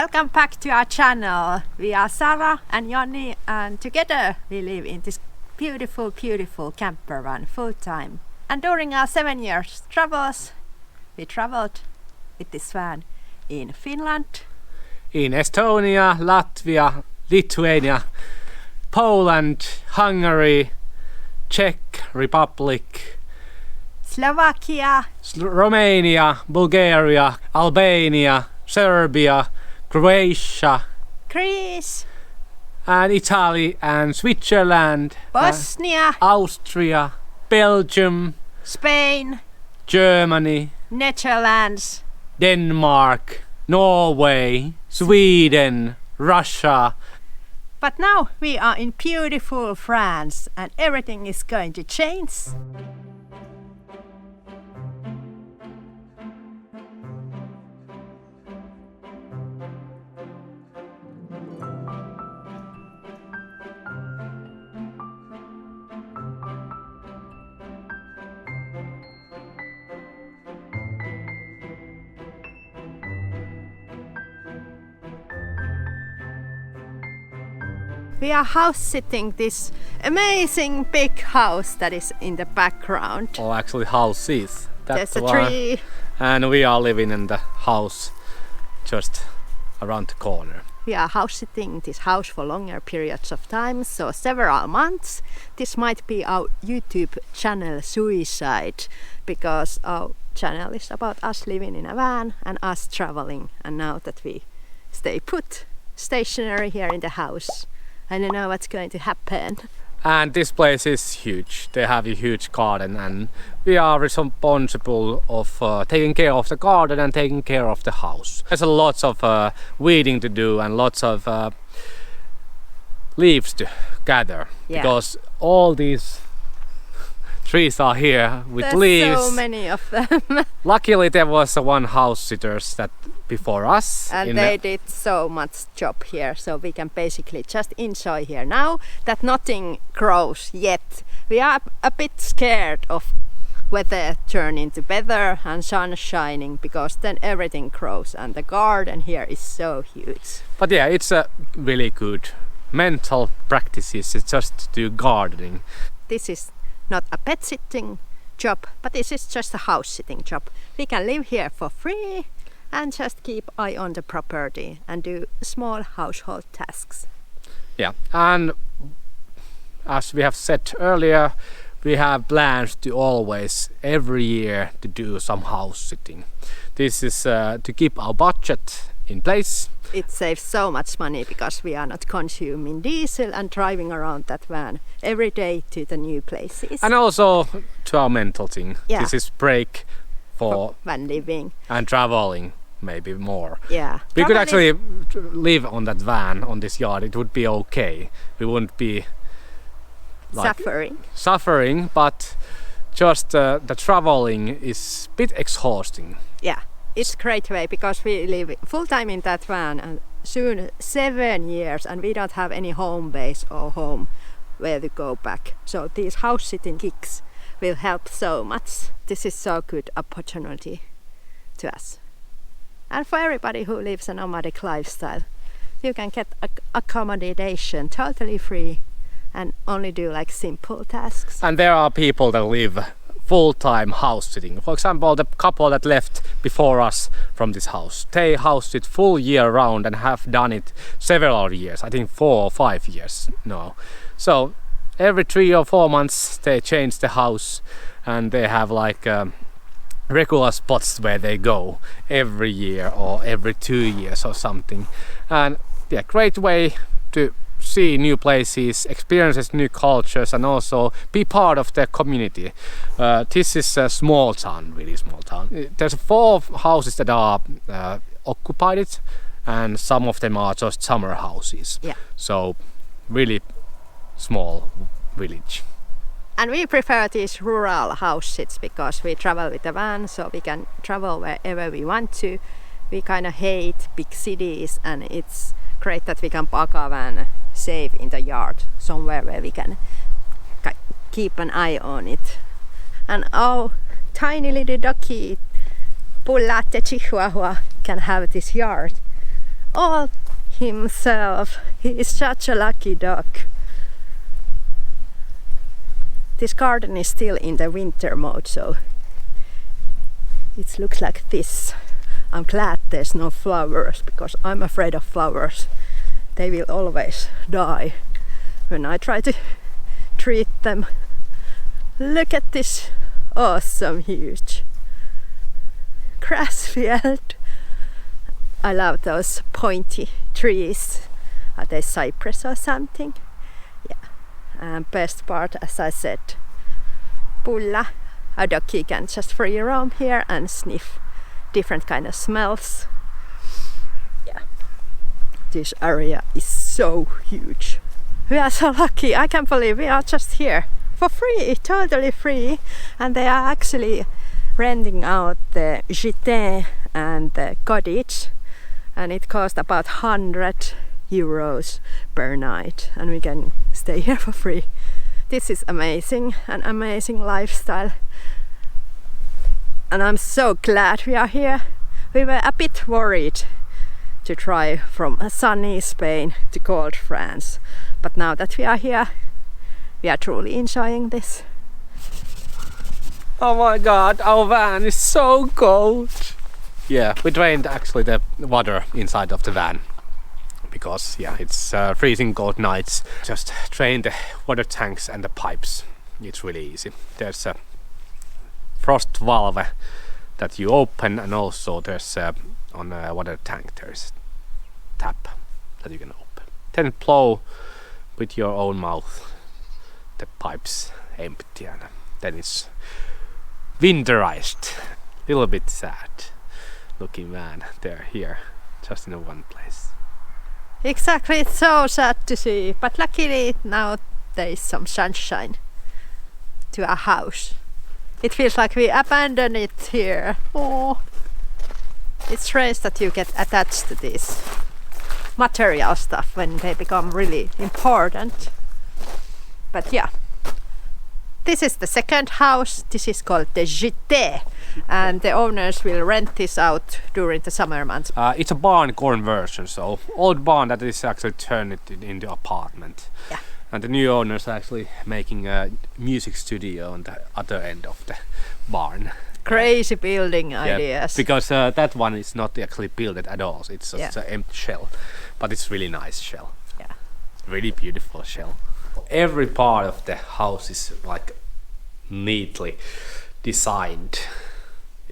Welcome back to our channel. We are Sarah and Jonni, and together we live in this beautiful, beautiful camper van full time. And during our 7 years travels, we traveled with this van in Finland, in Estonia, Latvia, Lithuania, Poland, Hungary, Czech Republic, Slovakia, Romania, Bulgaria, Albania, Serbia, Croatia, Greece, and Italy, and Switzerland, Bosnia, Austria, Belgium, Spain, Germany, Netherlands, Denmark, Norway, Sweden, Russia. But now we are in beautiful France and everything is going to change. We are house sitting this amazing big house that is in the background. Or actually houses. There's a tree. And we are living in the house just around the corner. We are house sitting this house for longer periods of time, so several months. This might be our YouTube channel suicide, because our channel is about us living in a van and us traveling. And now that we stay put, stationary here in the house, I don't know what's going to happen. And this place is huge. They have a huge garden, and we are responsible of taking care of the garden and taking care of the house. There's a lots of weeding to do and lots of leaves to gather, because all these trees are here with There's leaves. So many of them. Luckily there was one house sitters that before us. And they did so much job here, so we can basically just enjoy here. Now that nothing grows yet, we are a bit scared of weather turning to weather and sun shining, because then everything grows, and the garden here is so huge. But yeah, it's a really good mental practices. It's just to do gardening. This is not a pet sitting job, but this is just a house sitting job. We can live here for free and just keep eye on the property and do small household tasks. Yeah, and as we have said earlier, we have plans to always every year to do some house sitting. This is to keep our budget in place. It saves so much money because we are not consuming diesel and driving around that van every day to the new places. And also to our mental thing. Yeah. This is break for van living and traveling, maybe more. Yeah. We could actually live on that van, on this yard. It would be okay. We wouldn't be like suffering, but just the traveling is a bit exhausting. Yeah. It's a great way, because we live full time in that van and soon 7 years, and we don't have any home base or home where to go back. So these house sitting gigs will help so much. This is so good opportunity to us. And for everybody who lives a nomadic lifestyle, you can get accommodation totally free and only do like simple tasks. And there are people that live full-time house sitting. For example, the couple that left before us from this house, they house sit full year round and have done it several years, I think 4 or 5 years now. So every 3 or 4 months they change the house, and they have like regular spots where they go every year or every 2 years or something. And yeah, great way to see new places, experiences new cultures, and also be part of the community. This is a small town, really small town. There's 4 houses that are occupied, and some of them are just summer houses. Yeah. So really small village. And we prefer these rural house sits because we travel with the van, so we can travel wherever we want to. We kind of hate big cities, and it's great that we can park our van safe in the yard, somewhere where we can keep an eye on it. And our tiny little doggy, Pullatte Chihuahua, can have this yard all himself. He is such a lucky dog. This garden is still in the winter mode, so it looks like this. I'm glad there's no flowers, because I'm afraid of flowers. They will always die when I try to treat them. Look at this awesome huge grass field. I love those pointy trees. Are they cypress or something? Yeah. And best part, as I said, Pulla, a doggy can just free roam here and sniff different kind of smells. Yeah. This area is so huge. We are so lucky. I can't believe we are just here for free, totally free. And they are actually renting out the kitten and the cottage, and it cost about 100 euros per night, and we can stay here for free. This is amazing, an amazing lifestyle, and I'm so glad we are here. We were a bit worried to try from sunny Spain to cold France, but now that we are here, we are truly enjoying this. Oh my god, our van is so cold! Yeah, we drained actually the water inside of the van, because yeah, it's freezing cold nights. Just drain the water tanks and the pipes. It's really easy. There's a frost valve that you open, and also there's on a water tank there's a tap that you can open. Then blow with your own mouth the pipes empty, and then it's winterized. Little bit sad looking van there, here, just in one place. Exactly, it's so sad to see, but luckily now there is some sunshine to our house. It feels like we abandoned it here. Oh, it's strange that you get attached to this material stuff when they become really important. But yeah, this is the second house. This is called the Gite, and the owners will rent this out during the summer months. It's a barn conversion, so old barn that is actually turned it into apartment. Yeah. And the new owners are actually making a music studio on the other end of the barn. Crazy building ideas. Because that one is not actually built at all. It's just an empty shell, but it's really nice shell. Yeah. Really beautiful shell. Every part of the house is like neatly designed.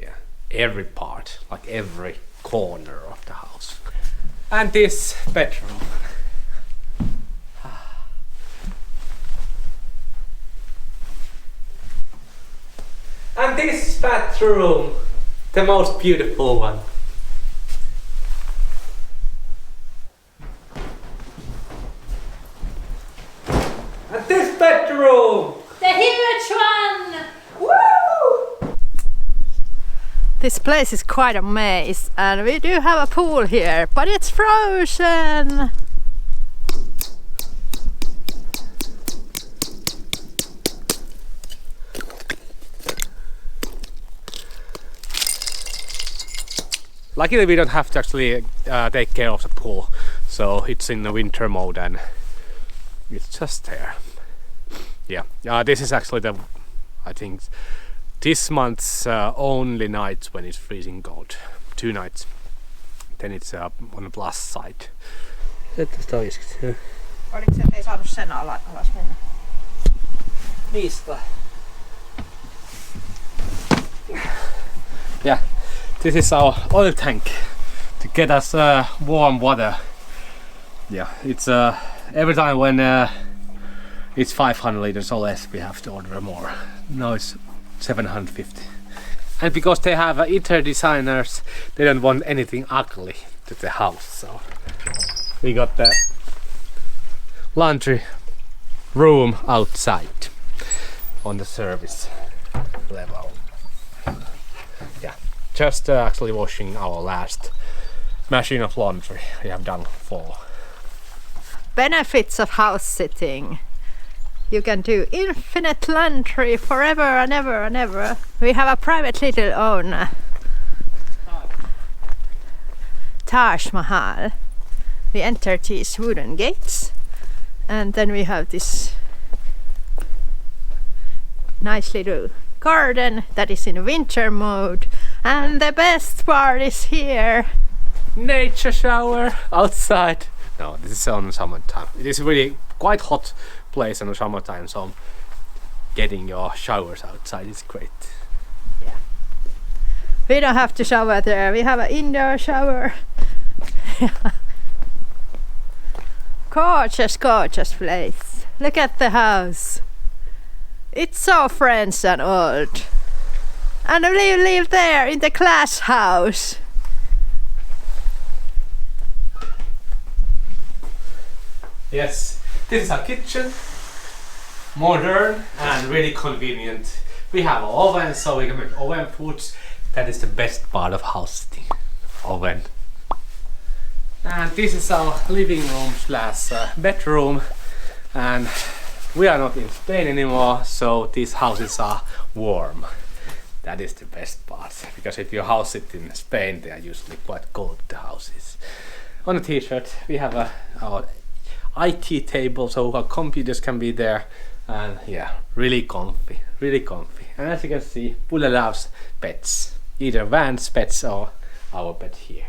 Yeah, every part, like every corner of the house. And this bedroom. And this bathroom, the most beautiful one. And this bedroom! The huge one! Woo! This place is quite a maze, and we do have a pool here, but it's frozen! Luckily we don't have to actually take care of the pool, so it's in the winter mode and it's just there. Yeah, this is actually the, I think, this month's only nights when it's freezing cold. 2 nights. Then it's on the plus side. Oliko se, ettei saanut sen alas mennä? Mistä? Yeah, this is our oil tank to get us warm water. Yeah, it's every time when it's 500 liters or less, we have to order more. Now it's 750. And because they have interior designers, they don't want anything ugly to the house, so we got the laundry room outside on the service level. Yeah, just actually washing our last machine of laundry we have done for. Benefits of house sitting. You can do infinite laundry forever and ever and ever. We have a private little owner. Taj Mahal. we enter these wooden gates, and then we have this nice little garden that is in winter mode, and the best part is here. Nature shower outside. No, this is on summertime. It is really quite hot place in the summertime, so getting your showers outside is great. Yeah. We don't have to shower there, we have an indoor shower. Gorgeous, gorgeous place. Look at the house. It's so French and old. And we live there in the glass house. Yes, this is our kitchen. Modern and really convenient. We have an oven, so we can make oven foods. That is the best part of house sitting. Oven. And this is our living room slash bedroom. And we are not in Spain anymore, so these houses are warm. That is the best part, because if you house sit in Spain, they are usually quite cold, the houses. On the t-shirt we have our IT table, so our computers can be there, and yeah, really comfy, really comfy. And as you can see, Pule loves pets, either Van's pets or our pet here.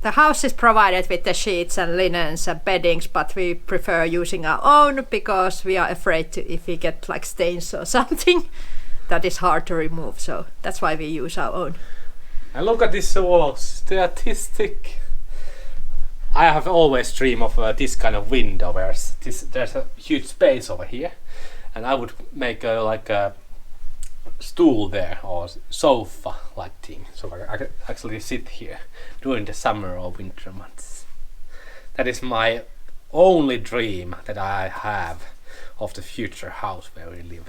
The house is provided with the sheets and linens and beddings, but we prefer using our own because we are afraid to, if we get like stains or something, that is hard to remove, so that's why we use our own. And look at these walls, they are artistic. I have always dreamed of this kind of window where there's a huge space over here, and I would make like a stool there or sofa like thing, so I could actually sit here during the summer or winter months. That is my only dream that I have of the future house where we live,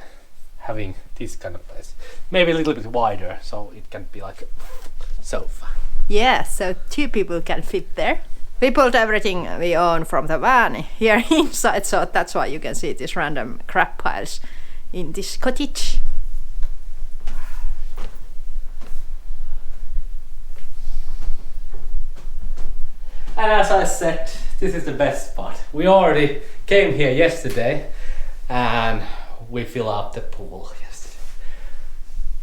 having this kind of place, maybe a little bit wider so it can be like a sofa. Yeah, so 2 people can fit there. We pulled everything we own from the van here inside, so that's why you can see these random crap piles in this cottage. And as I said, this is the best part. We already came here yesterday and we filled up the pool yesterday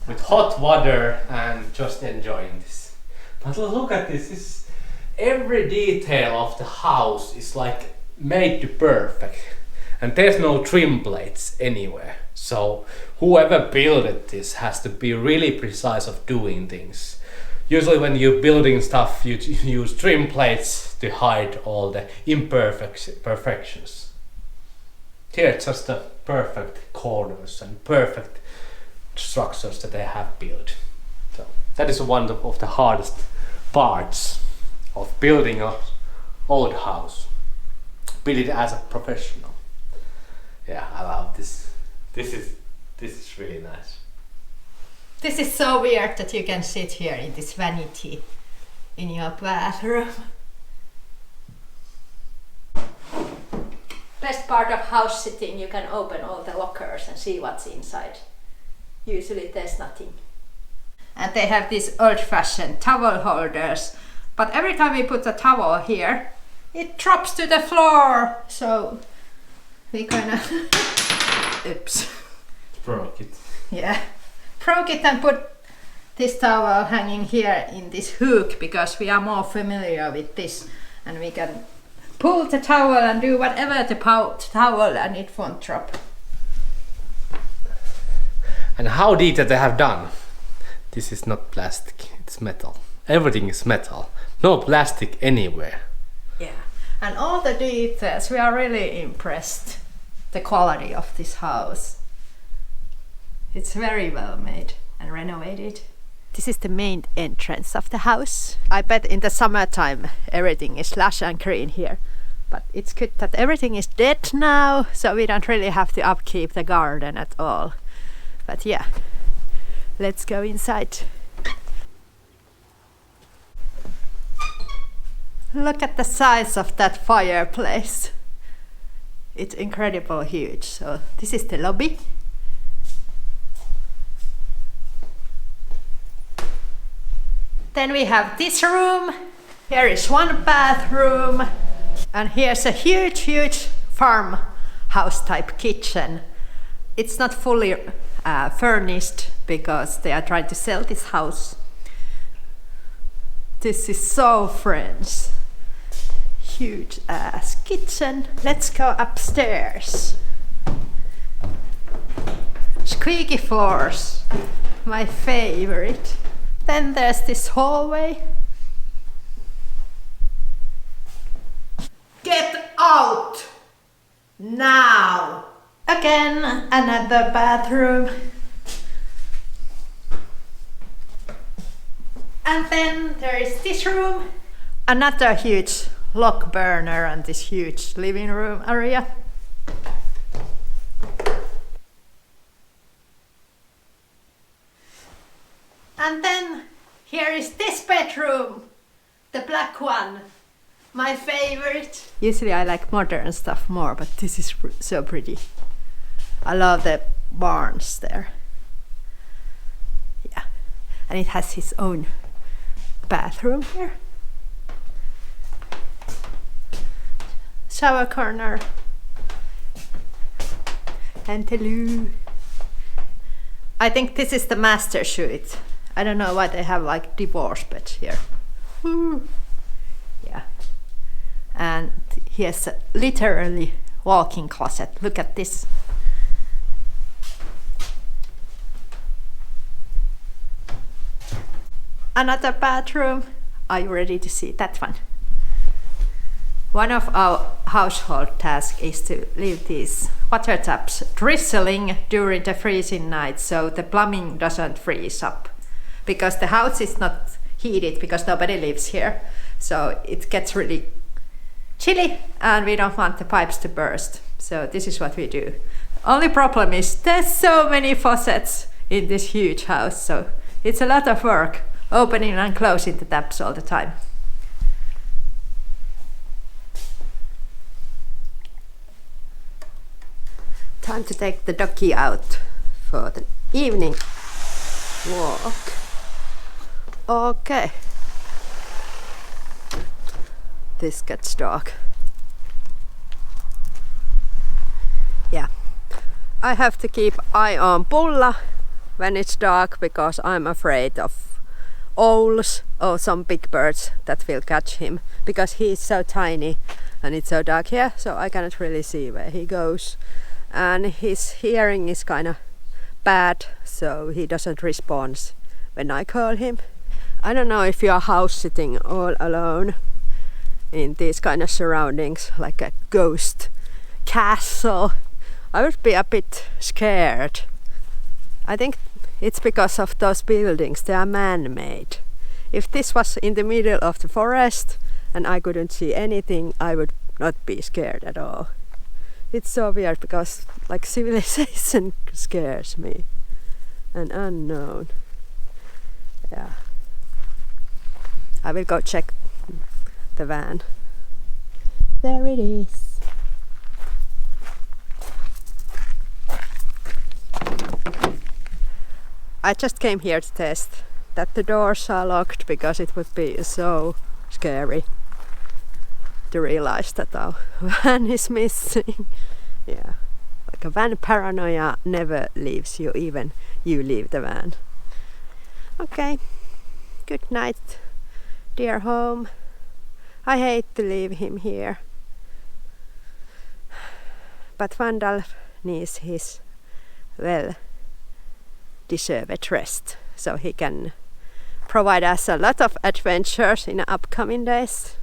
with hot water and just enjoying this. But look at this, every detail of the house is like made to perfect, and there's no trim plates anywhere. So whoever built this has to be really precise of doing things. Usually when you're building stuff, you use trim plates to hide all the imperfections. Here it's just the perfect corners and perfect structures that they have built. So that is one of the hardest parts of building an old house. Build it as a professional. Yeah, I love this. This is really nice. This is so weird that you can sit here in this vanity in your bathroom. Best part of house sitting, you can open all the lockers and see what's inside. Usually there's nothing. And they have these old-fashioned towel holders, but every time we put a towel here, it drops to the floor, so we kind of oops, Broke it. Yeah, broke it and put this towel hanging here in this hook because we are more familiar with this, and we can pull the towel and do whatever the towel and it won't drop. And how detailed they have done. This is not plastic, it's metal. Everything is metal. No plastic anywhere. Yeah, and all the details, we are really impressed. The quality of this house. It's very well made and renovated. This is the main entrance of the house. I bet in the summertime everything is lush and green here. But it's good that everything is dead now, so we don't really have to upkeep the garden at all. But yeah, let's go inside. Look at the size of that fireplace. It's incredible huge. So this is the lobby. Then we have this room. Here is one bathroom. And here's a huge farmhouse type kitchen. It's not fully furnished because they are trying to sell this house. This is so French. Huge ass kitchen. Let's go upstairs. Squeaky floors, my favorite. Then there's this hallway. Get out! Now! Again, another bathroom. And then there is this room. Another huge log burner and this huge living room area. And then here is this bedroom, the black one, my favorite. Usually I like modern stuff more, but this is so pretty. I love the barns there. Yeah, and it has his own bathroom here. Shower corner. And hello. I think this is the master suite. I don't know why they have like divorce beds here. Woo. Yeah. And here's a literally walk-in closet. Look at this. Another bathroom. Are you ready to see that one? One of our household tasks is to leave these water taps drizzling during the freezing night so the plumbing doesn't freeze up. Because the house is not heated because nobody lives here. So it gets really chilly and we don't want the pipes to burst. So this is what we do. Only problem is there's so many faucets in this huge house. So it's a lot of work opening and closing the taps all the time. Time to take the doggy out for the evening walk. Okay. This gets dark. Yeah. I have to keep eye on Pulla when it's dark because I'm afraid of owls or some big birds that will catch him because he's so tiny and it's so dark here, so I cannot really see where he goes. And his hearing is kind of bad, so he doesn't respond when I call him. I don't know if you are house sitting all alone in these kind of surroundings, like a ghost castle. I would be a bit scared. I think it's because of those buildings, they are man-made. If this was in the middle of the forest and I couldn't see anything, I would not be scared at all. It's so weird because like civilization scares me. An unknown. Yeah. I will go check the van. There it is. I just came here to test that the doors are locked because it would be so scary to realize that our van is missing. Yeah, like a van paranoia never leaves you, even you leave the van. Okay, good night, dear home. I hate to leave him here, but Vandal needs his well-deserved rest so he can provide us a lot of adventures in the upcoming days.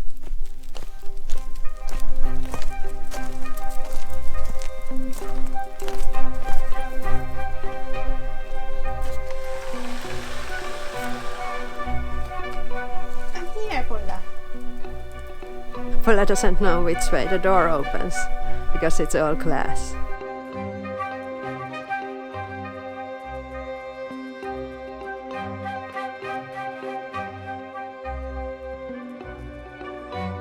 Pulla doesn't know which way the door opens because it's all glass.